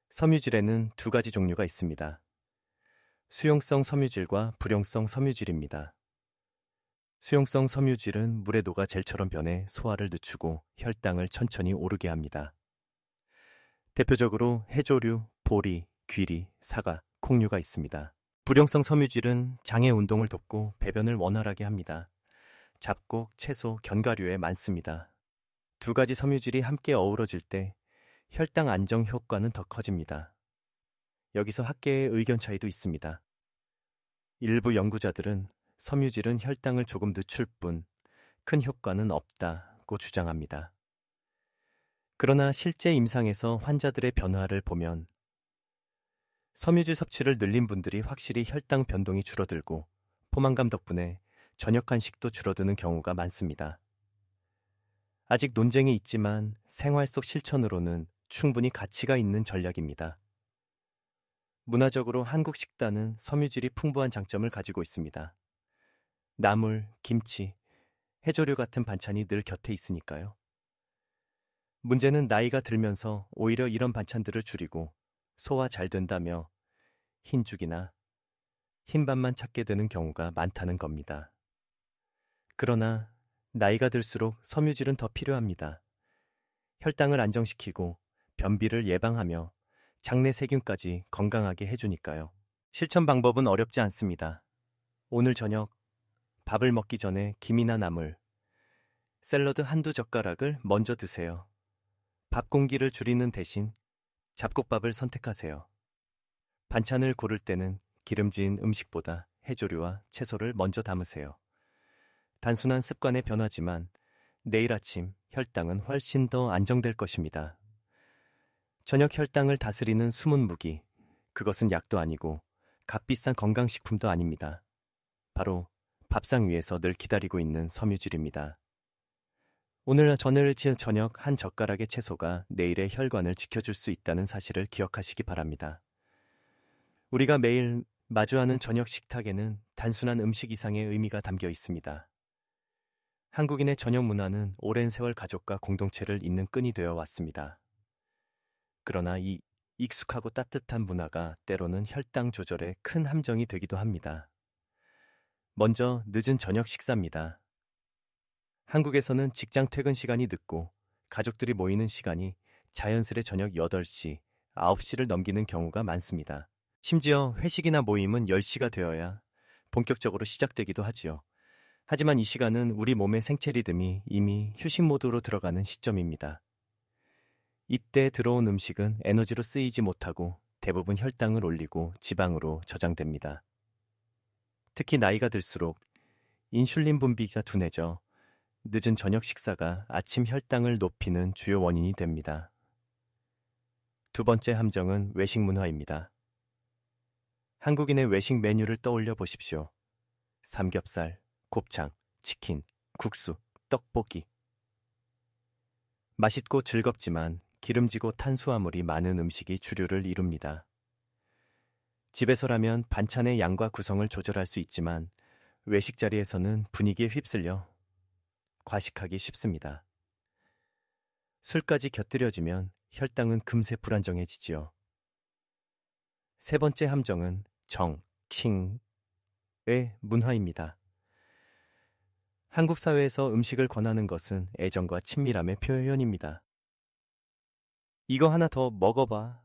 섬유질에는 2가지 종류가 있습니다. 수용성 섬유질과 불용성 섬유질입니다. 수용성 섬유질은 물에 녹아 젤처럼 변해 소화를 늦추고 혈당을 천천히 오르게 합니다. 대표적으로 해조류, 보리, 귀리, 사과, 콩류가 있습니다. 불용성 섬유질은 장의 운동을 돕고 배변을 원활하게 합니다. 잡곡, 채소, 견과류에 많습니다. 2가지 섬유질이 함께 어우러질 때 혈당 안정 효과는 더 커집니다. 여기서 학계의 의견 차이도 있습니다. 일부 연구자들은 섬유질은 혈당을 조금 늦출 뿐 큰 효과는 없다고 주장합니다. 그러나 실제 임상에서 환자들의 변화를 보면 섬유질 섭취를 늘린 분들이 확실히 혈당 변동이 줄어들고 포만감 덕분에 저녁 간식도 줄어드는 경우가 많습니다. 아직 논쟁이 있지만 생활 속 실천으로는 충분히 가치가 있는 전략입니다. 문화적으로 한국 식단은 섬유질이 풍부한 장점을 가지고 있습니다. 나물, 김치, 해조류 같은 반찬이 늘 곁에 있으니까요. 문제는 나이가 들면서 오히려 이런 반찬들을 줄이고 소화 잘 된다며 흰죽이나 흰밥만 찾게 되는 경우가 많다는 겁니다. 그러나 나이가 들수록 섬유질은 더 필요합니다. 혈당을 안정시키고 변비를 예방하며 장내 세균까지 건강하게 해주니까요. 실천 방법은 어렵지 않습니다. 오늘 저녁 밥을 먹기 전에 김이나 나물, 샐러드 1~2젓가락을 먼저 드세요. 밥 공기를 줄이는 대신 잡곡밥을 선택하세요. 반찬을 고를 때는 기름진 음식보다 해조류와 채소를 먼저 담으세요. 단순한 습관의 변화지만 내일 아침 혈당은 훨씬 더 안정될 것입니다. 저녁 혈당을 다스리는 숨은 무기, 그것은 약도 아니고 값비싼 건강식품도 아닙니다. 바로 밥상 위에서 늘 기다리고 있는 섬유질입니다. 오늘 저녁 1젓가락의 채소가 내일의 혈관을 지켜줄 수 있다는 사실을 기억하시기 바랍니다. 우리가 매일 마주하는 저녁 식탁에는 단순한 음식 이상의 의미가 담겨 있습니다. 한국인의 저녁 문화는 오랜 세월 가족과 공동체를 잇는 끈이 되어 왔습니다. 그러나 이 익숙하고 따뜻한 문화가 때로는 혈당 조절에 큰 함정이 되기도 합니다. 먼저 늦은 저녁 식사입니다. 한국에서는 직장 퇴근 시간이 늦고 가족들이 모이는 시간이 자연스레 저녁 8시, 9시를 넘기는 경우가 많습니다. 심지어 회식이나 모임은 10시가 되어야 본격적으로 시작되기도 하지요. 하지만 이 시간은 우리 몸의 생체 리듬이 이미 휴식 모드로 들어가는 시점입니다. 이때 들어온 음식은 에너지로 쓰이지 못하고 대부분 혈당을 올리고 지방으로 저장됩니다. 특히 나이가 들수록 인슐린 분비가 둔해져 늦은 저녁 식사가 아침 혈당을 높이는 주요 원인이 됩니다. 2번째 함정은 외식 문화입니다. 한국인의 외식 메뉴를 떠올려 보십시오. 삼겹살, 곱창, 치킨, 국수, 떡볶이. 맛있고 즐겁지만 기름지고 탄수화물이 많은 음식이 주류를 이룹니다. 집에서라면 반찬의 양과 구성을 조절할 수 있지만 외식 자리에서는 분위기에 휩쓸려 과식하기 쉽습니다. 술까지 곁들여지면 혈당은 금세 불안정해지지요. 3번째 함정은 칭의 문화입니다. 한국 사회에서 음식을 권하는 것은 애정과 친밀함의 표현입니다. 이거 하나 더 먹어봐.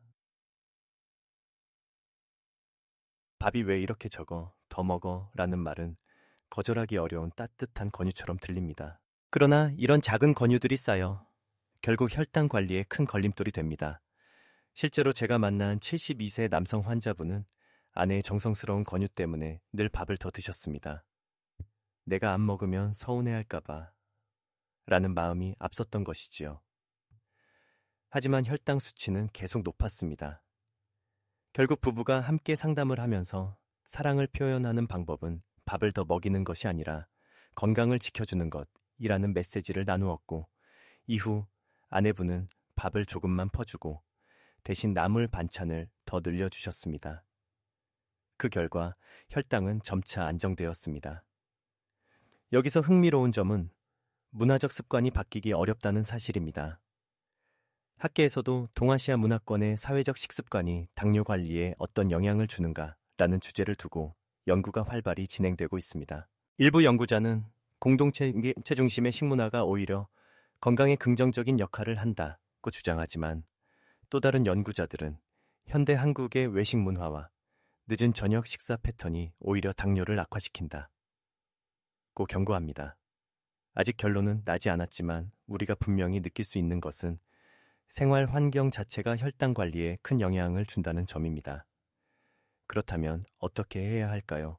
밥이 왜 이렇게 적어? 더 먹어 라는 말은 거절하기 어려운 따뜻한 권유처럼 들립니다. 그러나 이런 작은 권유들이 쌓여 결국 혈당 관리에 큰 걸림돌이 됩니다. 실제로 제가 만난 72세 남성 환자분은 아내의 정성스러운 권유 때문에 늘 밥을 더 드셨습니다. 내가 안 먹으면 서운해할까봐 라는 마음이 앞섰던 것이지요. 하지만 혈당 수치는 계속 높았습니다. 결국 부부가 함께 상담을 하면서 사랑을 표현하는 방법은 밥을 더 먹이는 것이 아니라 건강을 지켜주는 것이라는 메시지를 나누었고, 이후 아내분은 밥을 조금만 퍼주고 대신 나물 반찬을 더 늘려주셨습니다. 그 결과 혈당은 점차 안정되었습니다. 여기서 흥미로운 점은 문화적 습관이 바뀌기 어렵다는 사실입니다. 학계에서도 동아시아 문화권의 사회적 식습관이 당뇨 관리에 어떤 영향을 주는가라는 주제를 두고 연구가 활발히 진행되고 있습니다. 일부 연구자는 공동체 중심의 식문화가 오히려 건강에 긍정적인 역할을 한다고 주장하지만, 또 다른 연구자들은 현대 한국의 외식 문화와 늦은 저녁 식사 패턴이 오히려 당뇨를 악화시킨다고 경고합니다. 아직 결론은 나지 않았지만 우리가 분명히 느낄 수 있는 것은 생활 환경 자체가 혈당 관리에 큰 영향을 준다는 점입니다. 그렇다면 어떻게 해야 할까요?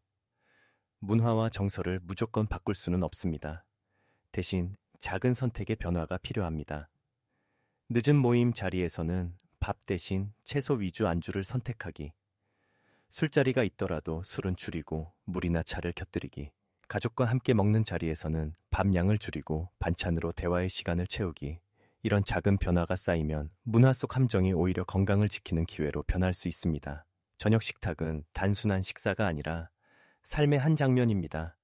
문화와 정서를 무조건 바꿀 수는 없습니다. 대신 작은 선택의 변화가 필요합니다. 늦은 모임 자리에서는 밥 대신 채소 위주 안주를 선택하기, 술자리가 있더라도 술은 줄이고 물이나 차를 곁들이기, 가족과 함께 먹는 자리에서는 밥 양을 줄이고 반찬으로 대화의 시간을 채우기, 이런 작은 변화가 쌓이면 문화 속 함정이 오히려 건강을 지키는 기회로 변할 수 있습니다. 저녁 식탁은 단순한 식사가 아니라 삶의 한 장면입니다.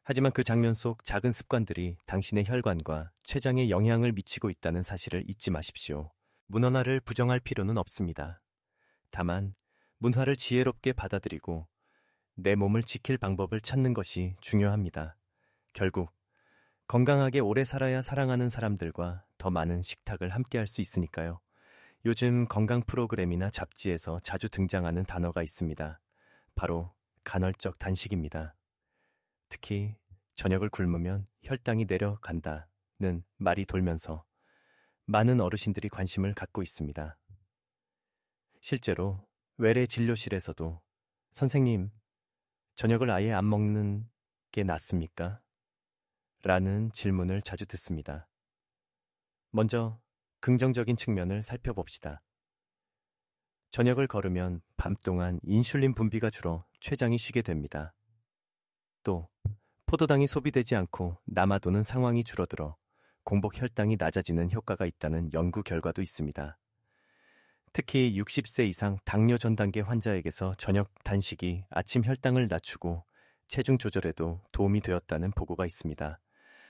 하지만 그 장면 속 작은 습관들이 당신의 혈관과 췌장에 영향을 미치고 있다는 사실을 잊지 마십시오. 문화를 부정할 필요는 없습니다. 다만 문화를 지혜롭게 받아들이고 내 몸을 지킬 방법을 찾는 것이 중요합니다. 결국 건강하게 오래 살아야 사랑하는 사람들과 더 많은 식탁을 함께 할 수 있으니까요. 요즘 건강 프로그램이나 잡지에서 자주 등장하는 단어가 있습니다. 바로 간헐적 단식입니다. 특히 저녁을 굶으면 혈당이 내려간다는 말이 돌면서 많은 어르신들이 관심을 갖고 있습니다. 실제로 외래 진료실에서도 선생님, 저녁을 아예 안 먹는 게 낫습니까? 라는 질문을 자주 듣습니다. 먼저 긍정적인 측면을 살펴봅시다. 저녁을 거르면 밤 동안 인슐린 분비가 줄어 췌장이 쉬게 됩니다. 또 포도당이 소비되지 않고 남아도는 상황이 줄어들어 공복 혈당이 낮아지는 효과가 있다는 연구 결과도 있습니다. 특히 60세 이상 당뇨 전 단계 환자에게서 저녁 단식이 아침 혈당을 낮추고 체중 조절에도 도움이 되었다는 보고가 있습니다.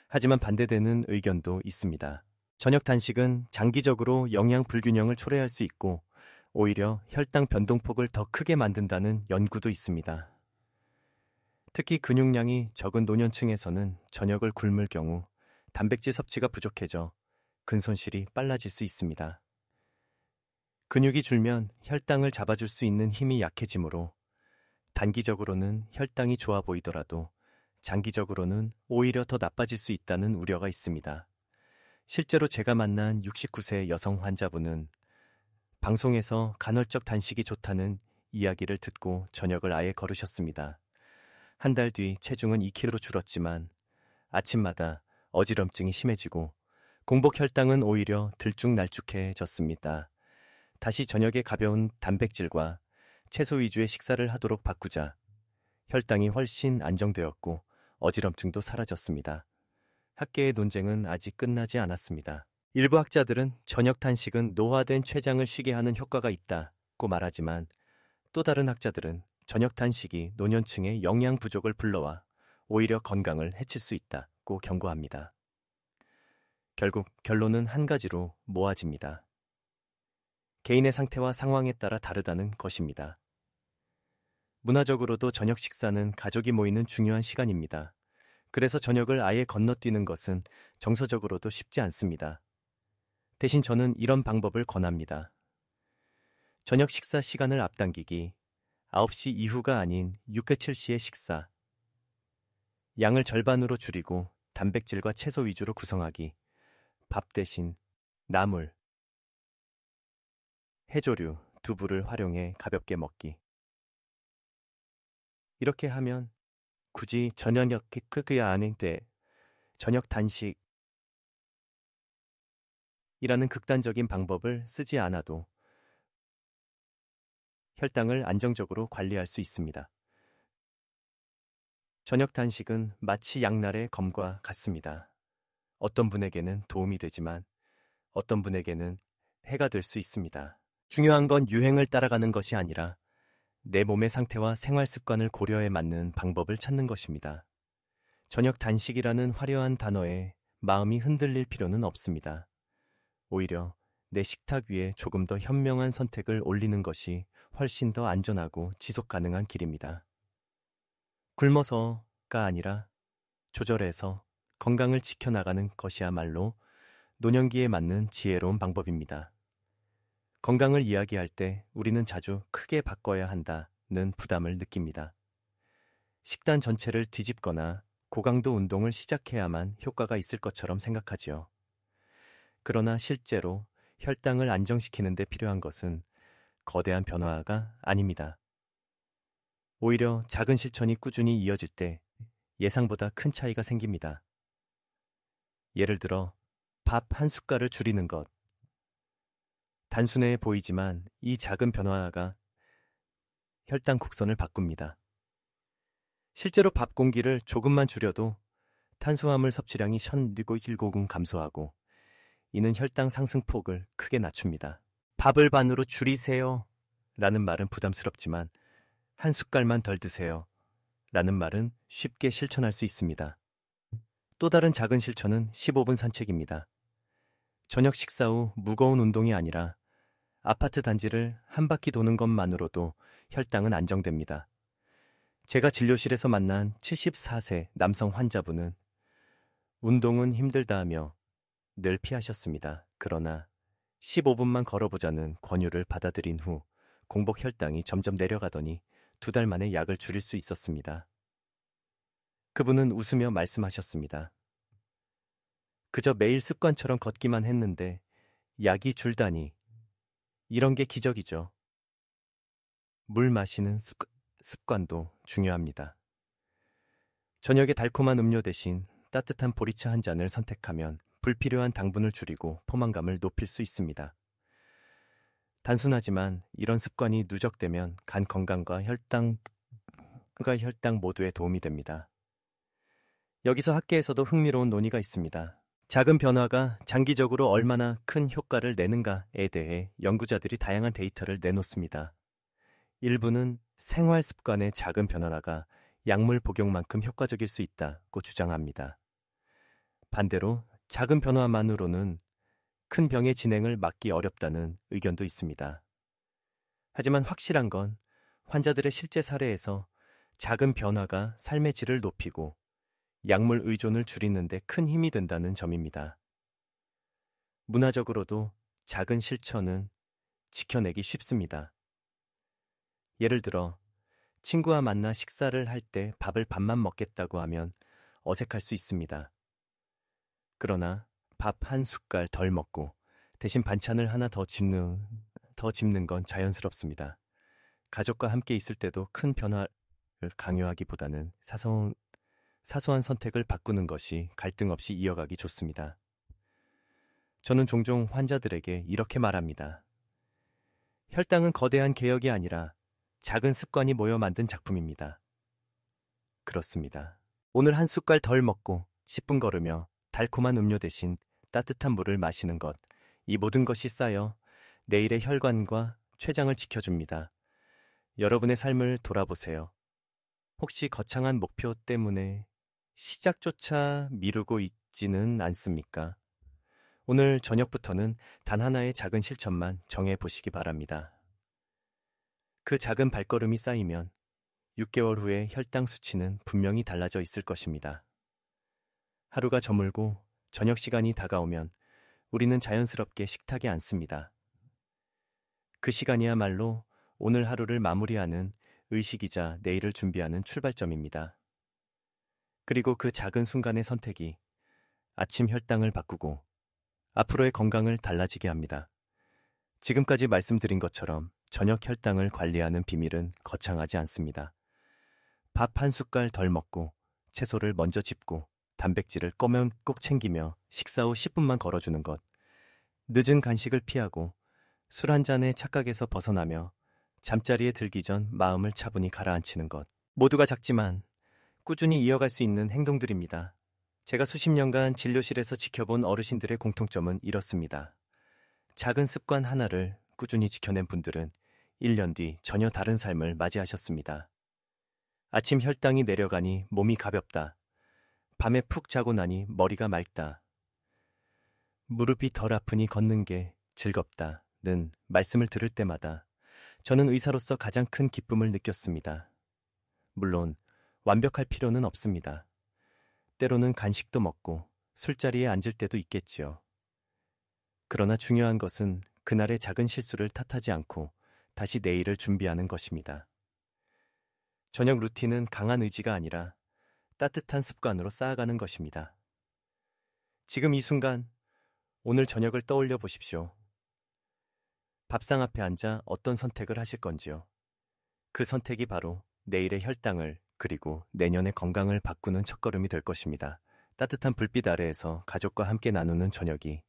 하지만 반대되는 의견도 있습니다. 저녁 단식은 장기적으로 영양 불균형을 초래할 수 있고 오히려 혈당 변동폭을 더 크게 만든다는 연구도 있습니다. 특히 근육량이 적은 노년층에서는 저녁을 굶을 경우 단백질 섭취가 부족해져 근손실이 빨라질 수 있습니다. 근육이 줄면 혈당을 잡아줄 수 있는 힘이 약해지므로 단기적으로는 혈당이 좋아 보이더라도 장기적으로는 오히려 더 나빠질 수 있다는 우려가 있습니다. 실제로 제가 만난 69세 여성 환자분은 방송에서 간헐적 단식이 좋다는 이야기를 듣고 저녁을 아예 거르셨습니다. 한 달 뒤 체중은 2kg 줄었지만 아침마다 어지럼증이 심해지고 공복 혈당은 오히려 들쭉날쭉해졌습니다. 다시 저녁에 가벼운 단백질과 채소 위주의 식사를 하도록 바꾸자 혈당이 훨씬 안정되었고 어지럼증도 사라졌습니다. 학계의 논쟁은 아직 끝나지 않았습니다. 일부 학자들은 저녁 단식은 노화된 췌장을 쉬게 하는 효과가 있다고 말하지만, 또 다른 학자들은 저녁 단식이 노년층의 영양 부족을 불러와 오히려 건강을 해칠 수 있다고 경고합니다. 결국 결론은 한 가지로 모아집니다. 개인의 상태와 상황에 따라 다르다는 것입니다. 문화적으로도 저녁 식사는 가족이 모이는 중요한 시간입니다. 그래서 저녁을 아예 건너뛰는 것은 정서적으로도 쉽지 않습니다. 대신 저는 이런 방법을 권합니다. 저녁 식사 시간을 앞당기기, 9시 이후가 아닌 6회 7시의 식사, 양을 절반으로 줄이고 단백질과 채소 위주로 구성하기, 밥 대신 나물, 해조류, 두부를 활용해 가볍게 먹기. 이렇게 하면 굳이 저녁 크게 아닌데 저녁 단식이라는 극단적인 방법을 쓰지 않아도 혈당을 안정적으로 관리할 수 있습니다. 저녁 단식은 마치 양날의 검과 같습니다. 어떤 분에게는 도움이 되지만 어떤 분에게는 해가 될 수 있습니다. 중요한 건 유행을 따라가는 것이 아니라 내 몸의 상태와 생활 습관을 고려해 맞는 방법을 찾는 것입니다. 저녁 단식이라는 화려한 단어에 마음이 흔들릴 필요는 없습니다. 오히려 내 식탁 위에 조금 더 현명한 선택을 올리는 것이 훨씬 더 안전하고 지속 가능한 길입니다. 굶어서가 아니라 조절해서 건강을 지켜나가는 것이야말로 노년기에 맞는 지혜로운 방법입니다. 건강을 이야기할 때 우리는 자주 크게 바꿔야 한다는 부담을 느낍니다. 식단 전체를 뒤집거나 고강도 운동을 시작해야만 효과가 있을 것처럼 생각하지요. 그러나 실제로 혈당을 안정시키는 데 필요한 것은 거대한 변화가 아닙니다. 오히려 작은 실천이 꾸준히 이어질 때 예상보다 큰 차이가 생깁니다. 예를 들어 밥 한 숟갈을 줄이는 것. 단순해 보이지만 이 작은 변화가 혈당 곡선을 바꿉니다. 실제로 밥 공기를 조금만 줄여도 탄수화물 섭취량이 1019금 감소하고 이는 혈당 상승폭을 크게 낮춥니다. 밥을 반으로 줄이세요 라는 말은 부담스럽지만 한 숟갈만 덜 드세요 라는 말은 쉽게 실천할 수 있습니다. 또 다른 작은 실천은 15분 산책입니다. 저녁 식사 후 무거운 운동이 아니라 아파트 단지를 한 바퀴 도는 것만으로도 혈당은 안정됩니다. 제가 진료실에서 만난 74세 남성 환자분은 운동은 힘들다 하며 늘 피하셨습니다. 그러나 15분만 걸어보자는 권유를 받아들인 후 공복 혈당이 점점 내려가더니 2달 만에 약을 줄일 수 있었습니다. 그분은 웃으며 말씀하셨습니다. 그저 매일 습관처럼 걷기만 했는데 약이 줄다니 이런 게 기적이죠. 물 마시는 습관도 중요합니다. 저녁에 달콤한 음료 대신 따뜻한 보리차 한 잔을 선택하면 불필요한 당분을 줄이고 포만감을 높일 수 있습니다. 단순하지만 이런 습관이 누적되면 간 건강과 혈당 모두에 도움이 됩니다. 여기서 학계에서도 흥미로운 논의가 있습니다. 작은 변화가 장기적으로 얼마나 큰 효과를 내는가에 대해 연구자들이 다양한 데이터를 내놓습니다. 일부는 생활 습관의 작은 변화가 약물 복용만큼 효과적일 수 있다고 주장합니다. 반대로 작은 변화만으로는 큰 병의 진행을 막기 어렵다는 의견도 있습니다. 하지만 확실한 건 환자들의 실제 사례에서 작은 변화가 삶의 질을 높이고 약물 의존을 줄이는 데 큰 힘이 된다는 점입니다. 문화적으로도 작은 실천은 지켜내기 쉽습니다. 예를 들어 친구와 만나 식사를 할 때 밥을 반만 먹겠다고 하면 어색할 수 있습니다. 그러나 밥 한 숟갈 덜 먹고 대신 반찬을 하나 더 집는 건 자연스럽습니다. 가족과 함께 있을 때도 큰 변화를 강요하기보다는 사소한 선택을 바꾸는 것이 갈등 없이 이어가기 좋습니다. 저는 종종 환자들에게 이렇게 말합니다. 혈당은 거대한 개혁이 아니라 작은 습관이 모여 만든 작품입니다. 그렇습니다. 오늘 한 숟갈 덜 먹고 10분 걸으며 달콤한 음료 대신 따뜻한 물을 마시는 것, 이 모든 것이 쌓여 내일의 혈관과 췌장을 지켜줍니다. 여러분의 삶을 돌아보세요. 혹시 거창한 목표 때문에 시작조차 미루고 있지는 않습니까? 오늘 저녁부터는 단 하나의 작은 실천만 정해보시기 바랍니다. 그 작은 발걸음이 쌓이면 6개월 후에 혈당 수치는 분명히 달라져 있을 것입니다. 하루가 저물고 저녁 시간이 다가오면 우리는 자연스럽게 식탁에 앉습니다. 그 시간이야말로 오늘 하루를 마무리하는 의식이자 내일을 준비하는 출발점입니다. 그리고 그 작은 순간의 선택이 아침 혈당을 바꾸고 앞으로의 건강을 달라지게 합니다. 지금까지 말씀드린 것처럼 저녁 혈당을 관리하는 비밀은 거창하지 않습니다. 밥 한 숟갈 덜 먹고 채소를 먼저 집고 단백질을 꼭 챙기며 식사 후 10분만 걸어주는 것, 늦은 간식을 피하고 술 한 잔의 착각에서 벗어나며 잠자리에 들기 전 마음을 차분히 가라앉히는 것, 모두가 작지만 꾸준히 이어갈 수 있는 행동들입니다. 제가 수십 년간 진료실에서 지켜본 어르신들의 공통점은 이렇습니다. 작은 습관 하나를 꾸준히 지켜낸 분들은 1년 뒤 전혀 다른 삶을 맞이하셨습니다. 아침 혈당이 내려가니 몸이 가볍다. 밤에 푹 자고 나니 머리가 맑다. 무릎이 덜 아프니 걷는 게 즐겁다는 말씀을 들을 때마다 저는 의사로서 가장 큰 기쁨을 느꼈습니다. 물론 완벽할 필요는 없습니다. 때로는 간식도 먹고 술자리에 앉을 때도 있겠지요. 그러나 중요한 것은 그날의 작은 실수를 탓하지 않고 다시 내일을 준비하는 것입니다. 저녁 루틴은 강한 의지가 아니라 따뜻한 습관으로 쌓아가는 것입니다. 지금 이 순간, 오늘 저녁을 떠올려 보십시오. 밥상 앞에 앉아 어떤 선택을 하실 건지요. 그 선택이 바로 내일의 혈당을 그리고 내년의 건강을 바꾸는 첫걸음이 될 것입니다. 따뜻한 불빛 아래에서 가족과 함께 나누는 저녁이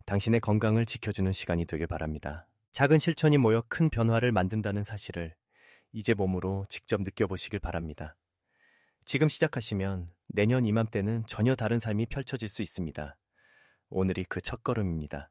당신의 건강을 지켜주는 시간이 되길 바랍니다. 작은 실천이 모여 큰 변화를 만든다는 사실을 이제 몸으로 직접 느껴보시길 바랍니다. 지금 시작하시면 내년 이맘때는 전혀 다른 삶이 펼쳐질 수 있습니다. 오늘이 그 첫걸음입니다.